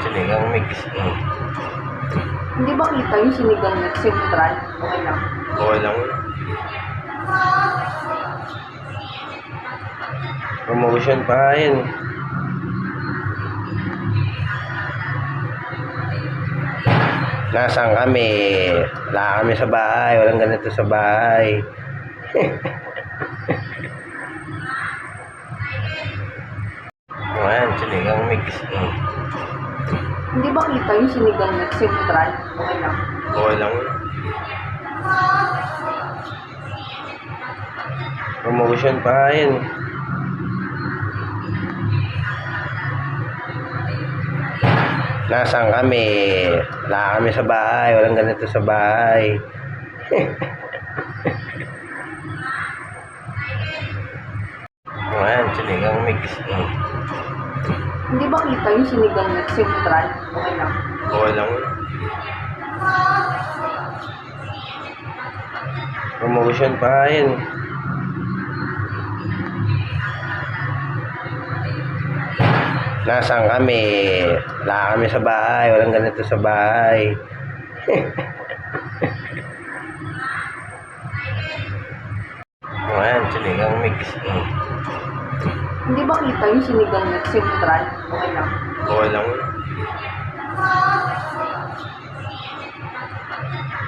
sinigang mix. Hindi ba kita yung sinigang mix yung try? Okay lang. Okay lang. Promotion pa yun. Nasaan kami? Wala kami sa bahay. Walang ganito sa bahay. Ayan, sinigang mix. Hindi ba kita yung sinigang mix yung try? Okay lang. Okay lang. Promotion pa yun. Nasaan kami? Wala kami sa bahay. Walang ganito sa bahay. Ayan, sinigang mix. Hindi ba kita yung sinigang mix yung try? Okay lang. Okay lang. Promotion pa yun. Nasaan kami? Wala kami sa bahay. Walang ganito sa bahay. Ayan, sinigang mix. Hindi ba kita yung sinigang mix yung try? Okay lang. Okay lang.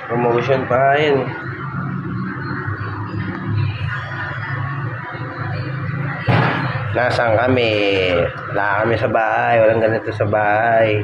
Promotion pa yun. Nasaan kami? Wala kami sa bahay. Walang ganito sa bahay.